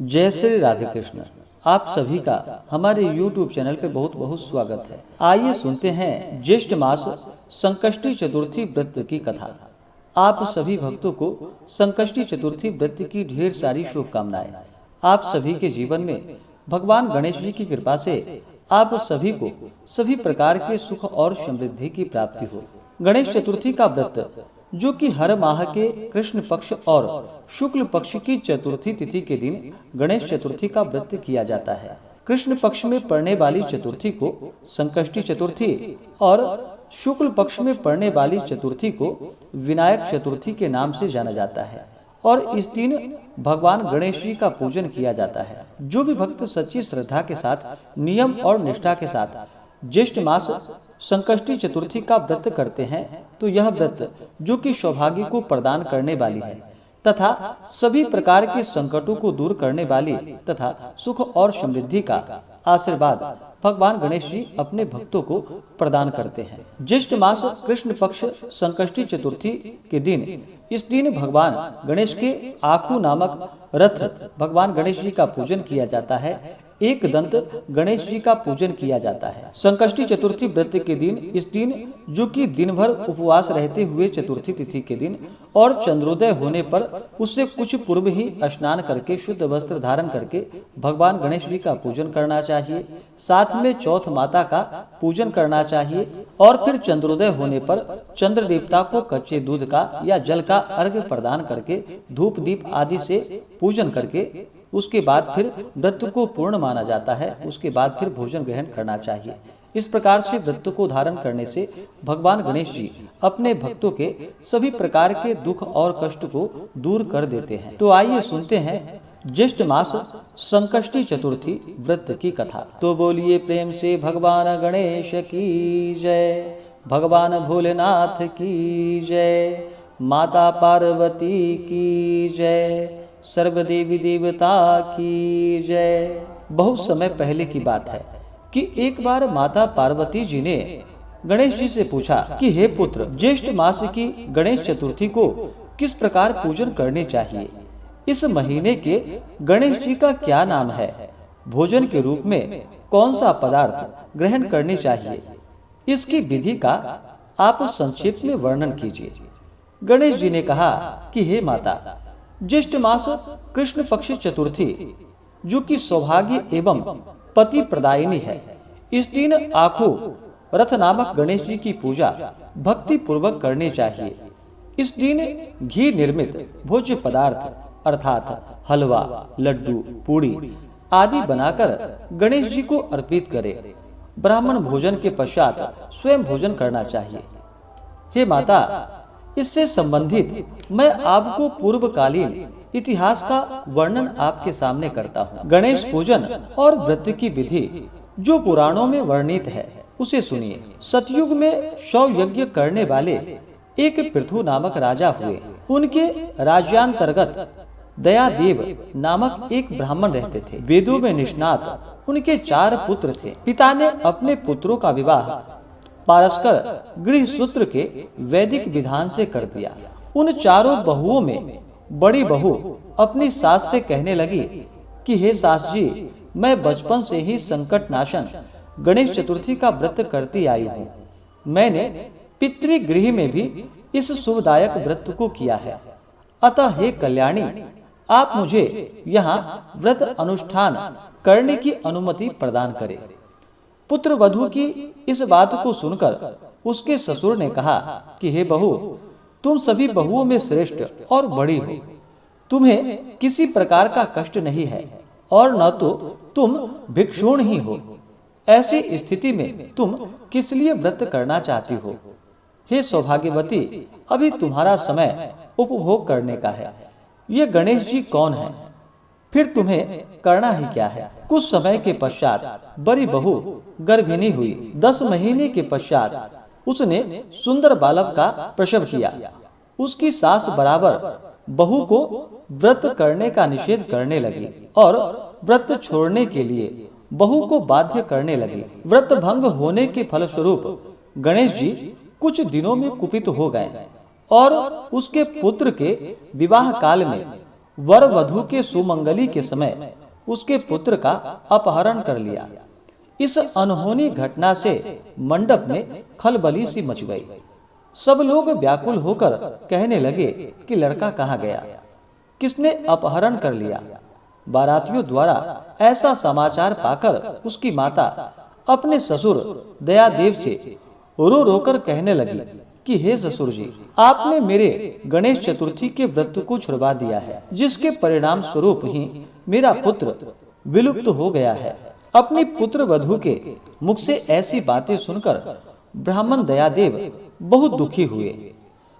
जय श्री राधे कृष्ण। आप सभी का हमारे YouTube चैनल पे बहुत बहुत स्वागत है। आइए सुनते हैं ज्येष्ठ मास संकष्टी चतुर्थी व्रत की कथा। आप सभी भक्तों को संकष्टी चतुर्थी व्रत की ढेर सारी शुभकामनाएं। आप सभी के जीवन में भगवान गणेश जी की कृपा से आप सभी को सभी प्रकार के सुख और समृद्धि की प्राप्ति हो। गणेश चतुर्थी का व्रत जो कि हर माह के कृष्ण पक्ष और शुक्ल पक्ष की चतुर्थी तिथि के दिन गणेश चतुर्थी का व्रत किया जाता है। कृष्ण पक्ष में पड़ने वाली चतुर्थी को संकष्टी चतुर्थी और शुक्ल पक्ष में पड़ने वाली चतुर्थी को विनायक चतुर्थी के नाम से जाना जाता है और इस दिन भगवान गणेश जी का पूजन किया जाता है। जो भी भक्त सच्ची श्रद्धा के साथ नियम और निष्ठा के साथ ज्येष्ठ मास संकष्टी चतुर्थी का व्रत करते हैं तो यह व्रत जो कि सौभाग्य को प्रदान करने वाली है तथा सभी प्रकार के संकटों को दूर करने वाली तथा सुख और समृद्धि का आशीर्वाद भगवान गणेश जी अपने भक्तों को प्रदान करते हैं। ज्येष्ठ मास कृष्ण पक्ष संकष्टी चतुर्थी के दिन इस दिन भगवान गणेश के आखू नामक रथ भगवान गणेश जी का पूजन किया जाता है। एक दंत गणेश जी का पूजन किया जाता है। संकष्टी चतुर्थी व्रत के दिन इस दिन जो कि दिन भर उपवास रहते हुए चतुर्थी तिथि के दिन और चंद्रोदय होने पर उससे कुछ पूर्व ही स्नान करके शुद्ध वस्त्र धारण करके भगवान गणेश जी का पूजन करना चाहिए। साथ में चौथ माता का पूजन करना चाहिए और फिर चंद्रोदय होने पर चंद्र देवता को कच्चे दूध का या जल का अर्घ्य प्रदान करके धूप दीप आदि से पूजन करके उसके बाद फिर व्रत को पूर्ण माना जाता है। उसके बाद फिर भोजन ग्रहण करना चाहिए। इस प्रकार से व्रत को धारण करने से भगवान गणेश जी अपने भक्तों के सभी प्रकार के दुख और कष्ट को दूर कर देते हैं। तो आइए सुनते हैं ज्येष्ठ मास संकष्टी चतुर्थी व्रत की कथा। तो बोलिए प्रेम से भगवान गणेश की जय, भगवान भोलेनाथ की जय, माता पार्वती की जय, सर्व देवी देवता की जय। बहुत समय पहले की बात है कि एक बार माता पार्वती जी ने गणेश जी से पूछा कि हे पुत्र, ज्येष्ठ मास की गणेश चतुर्थी को किस प्रकार पूजन करनी चाहिए? इस महीने के गणेश जी का क्या नाम है? भोजन के रूप में कौन सा पदार्थ ग्रहण करनी चाहिए? इसकी विधि का आप संक्षेप में वर्णन कीजिए। गणेश जी ने कहा कि हे माता, ज्येष्ठ मास कृष्ण पक्ष चतुर्थी जो कि सौभाग्य एवं पति प्रदायिनी है, इस दिन आखो रथ नामक गणेश जी की पूजा भक्ति पूर्वक करनी चाहिए। इस दिन घी निर्मित भोज्य पदार्थ अर्थात हलवा, लड्डू, पूड़ी आदि बनाकर गणेश जी को अर्पित करे। ब्राह्मण भोजन के पश्चात स्वयं भोजन करना चाहिए। हे माता, इससे संबंधित मैं आपको पूर्वकालीन इतिहास का वर्णन आपके सामने करता हूँ। गणेश पूजन और व्रत की विधि जो पुराणों में वर्णित है उसे सुनिए। सतयुग में शव यज्ञ करने वाले एक पृथु नामक राजा हुए। उनके राज्यांतर्गत दयादेव नामक एक ब्राह्मण रहते थे। वेदों में निष्णात उनके 4 पुत्र थे। पिता ने अपने पुत्रों का विवाह पारस्कर गृह सूत्र के वैदिक विधान से कर दिया। उन 4 बहुओं में बड़ी बहू अपनी सास से कहने लगी कि हे सास जी, मैं बचपन से ही संकट नाशन गणेश चतुर्थी का व्रत करती आई हूँ। मैंने पितृगृह में भी इस शुभदायक व्रत को किया है। अतः हे कल्याणी, आप मुझे यहाँ व्रत अनुष्ठान करने की अनुमति प्रदान करें। पुत्र वधू की इस बात को सुनकर उसके ससुर ने कहा कि हे बहू, तुम सभी बहुओं में श्रेष्ठ और बड़ी हो। तुम्हें किसी प्रकार का कष्ट नहीं है और न तो तुम भिक्षुण ही हो। ऐसी स्थिति में तुम किस लिए व्रत करना चाहती हो? हे सौभाग्यवती, अभी तुम्हारा समय उपभोग करने का है। ये गणेश जी कौन है? फिर तुम्हें करना ही क्या है? कुछ समय के पश्चात बड़ी बहू गर्भिणी हुई। 10 महीने के पश्चात उसने सुंदर बालक का प्रसव किया। उसकी सास बराबर बहू को व्रत करने का निषेध करने लगी और व्रत छोड़ने के लिए बहू को बाध्य करने लगी। व्रत भंग होने के फलस्वरूप गणेश जी कुछ दिनों में कुपित हो गए और उसके पुत्र के विवाह काल में वर वधु के सुमंगली के समय उसके पुत्र का अपहरण कर लिया। इस अनहोनी घटना से मंडप में खलबली सी मच गई। सब लोग व्याकुल होकर कहने लगे कि लड़का कहाँ गया, किसने अपहरण कर लिया। बारातियों द्वारा ऐसा समाचार पाकर उसकी माता अपने ससुर दयादेव से रो रो कर कहने लगी कि हे ससुर जी, आपने मेरे गणेश चतुर्थी के व्रत को छुड़वा दिया है, जिसके परिणाम स्वरूप ही मेरा पुत्र विलुप्त हो गया है। अपनी पुत्र वधू के मुख से ऐसी बातें सुनकर ब्राह्मण दयादेव बहुत दुखी हुए।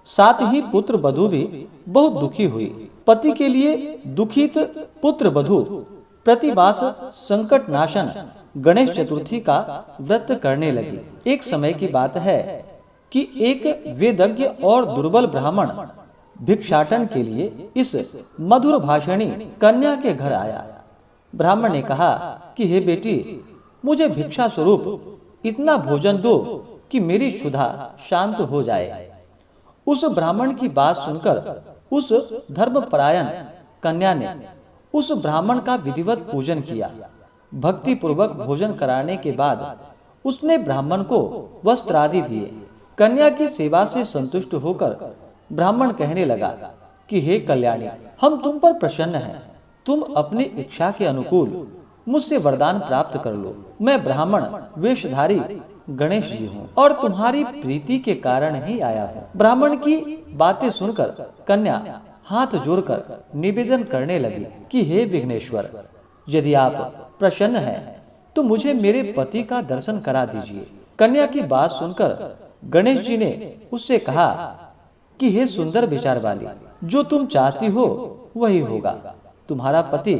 साथ ही पुत्र वधू भी बहुत दुखी हुई। पति के लिए दुखित पुत्र वधू प्रतिमास संकट नाशन गणेश चतुर्थी का व्रत करने लगी। एक समय की बात है कि एक वेदज्ञ और दुर्बल ब्राह्मण भिक्षाटन के लिए इस मधुर भाषणी कन्या के घर आया। ब्राह्मण ने कहा कि हे बेटी, मुझे भिक्षा स्वरूप इतना भोजन दो कि मेरी क्षुधा शांत हो जाए। उस ब्राह्मण की बात सुनकर उस धर्मपरायण कन्या ने उस ब्राह्मण का विधिवत पूजन किया। भक्ति पूर्वक भोजन कराने के बाद उसने ब्राह्मण को वस्त्र आदि दिए। कन्या की सेवा से संतुष्ट होकर ब्राह्मण कहने लगा कि हे कल्याणी, हम तुम पर प्रसन्न हैं। तुम अपनी इच्छा के अनुकूल मुझसे वरदान प्राप्त कर लो। मैं ब्राह्मण वेशधारी गणेश जी हूँ और तुम्हारी प्रीति के कारण ही आया हूँ। ब्राह्मण की बातें सुनकर कन्या हाथ जोड़कर निवेदन करने लगी कि हे विघ्नेश्वर, यदि आप प्रसन्न हैं तो मुझे मेरे पति का दर्शन करा दीजिए। कन्या की बात सुनकर गणेश जी ने उससे कहा कि हे सुंदर विचार वाली, जो तुम चाहती हो वही होगा। तुम्हारा पति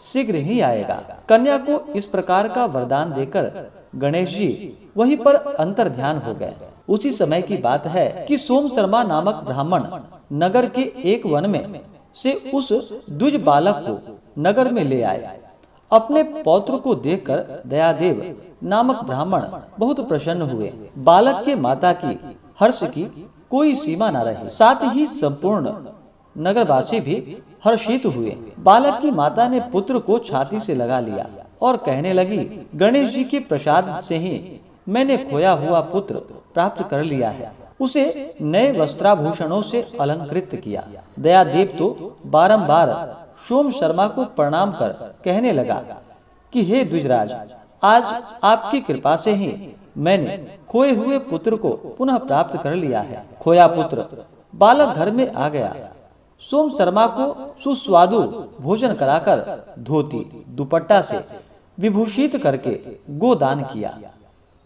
शीघ्र ही आएगा। कन्या को इस प्रकार का वरदान देकर गणेश जी वहीं पर अंतर ध्यान हो गए। उसी समय की बात है कि सोम शर्मा नामक ब्राह्मण नगर के एक वन में से उस द्विज बालक को नगर में ले आए। अपने पौत्र को देखकर दयादेव नामक ब्राह्मण बहुत प्रसन्न हुए। बालक के माता की हर्ष की कोई सीमा न रही। साथ ही संपूर्ण नगरवासी भी हर्षित हुए। बालक की माता ने पुत्र को छाती से लगा लिया और कहने लगी, गणेश जी के प्रसाद से ही मैंने खोया हुआ पुत्र प्राप्त कर लिया है। उसे नए वस्त्राभूषणों से अलंकृत किया। दयादेव तो बारंबार सोम शर्मा को प्रणाम कर कहने लगा कि हे द्विजराज, आज आपकी कृपा से ही मैंने खोए हुए पुत्र को पुनः प्राप्त कर लिया है। खोया पुत्र बालक घर में आ गया। सोम शर्मा को सुस्वादु भोजन कराकर धोती दुपट्टा से विभूषित करके गोदान किया।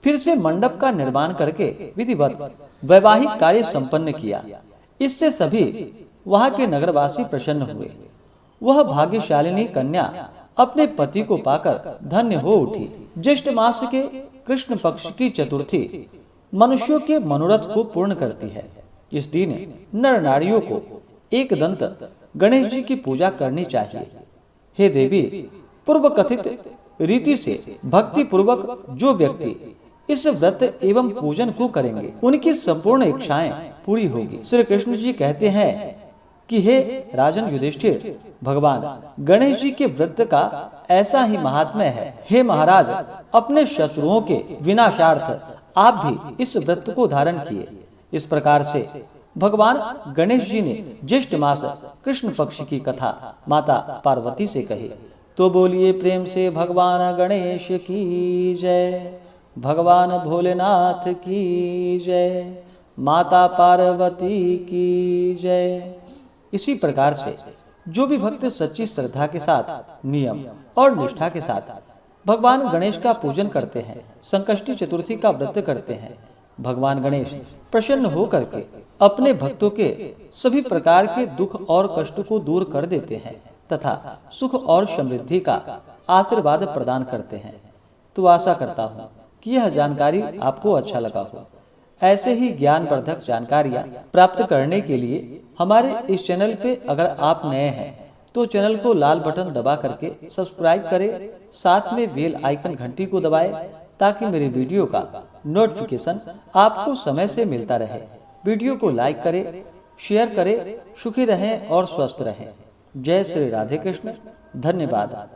फिर से मंडप का निर्माण करके विधिवत वैवाहिक कार्य संपन्न किया। इससे सभी वहां के नगरवासी प्रसन्न हुए। वह भाग्यशालिनी कन्या अपने पति को पाकर धन्य हो उठी। ज्येष्ठ मास के कृष्ण पक्ष की चतुर्थी मनुष्यों के मनोरथ को पूर्ण करती है। इस दिन नर नारियों को एक दंत गणेश जी की पूजा करनी चाहिए। हे देवी, पूर्व कथित रीति से भक्ति पूर्वक जो व्यक्ति इस व्रत एवं पूजन को करेंगे, उनकी संपूर्ण इच्छाएं पूरी होगी। श्री कृष्ण जी कहते हैं कि हे राजन युधिष्ठिर, भगवान गणेश जी के व्रत का ऐसा ही महात्म्य है। हे महाराज, अपने शत्रुओं के विनाशार्थ आप भी इस व्रत को धारण किए। इस प्रकार से भगवान गणेश जी ने ज्येष्ठ मास कृष्ण पक्ष की कथा माता पार्वती से कही। तो बोलिए प्रेम से भगवान गणेश की जय, भगवान भोलेनाथ की जय, माता पार्वती की जय। इसी प्रकार से जो भी भक्त सच्ची श्रद्धा के साथ, नियम और निष्ठा के साथ भगवान गणेश का पूजन करते हैं, संकष्टी चतुर्थी का व्रत करते हैं, भगवान गणेश प्रसन्न होकर के अपने भक्तों के सभी प्रकार के दुख और कष्ट को दूर कर देते हैं तथा सुख और समृद्धि का आशीर्वाद प्रदान करते हैं। तो आशा करता हूँ कि यह जानकारी आपको अच्छा लगा हो। ऐसे ही ज्ञानवर्धक जानकारियाँ प्राप्त करने के लिए हमारे इस चैनल पे अगर आप नए हैं तो चैनल को लाल बटन दबा करके सब्सक्राइब करें, साथ में बेल आइकन घंटी को दबाएं ताकि मेरे वीडियो का नोटिफिकेशन आपको समय से मिलता रहे। वीडियो को लाइक करें, शेयर करें। सुखी रहें और स्वस्थ रहें। जय श्री राधे कृष्ण। धन्यवाद।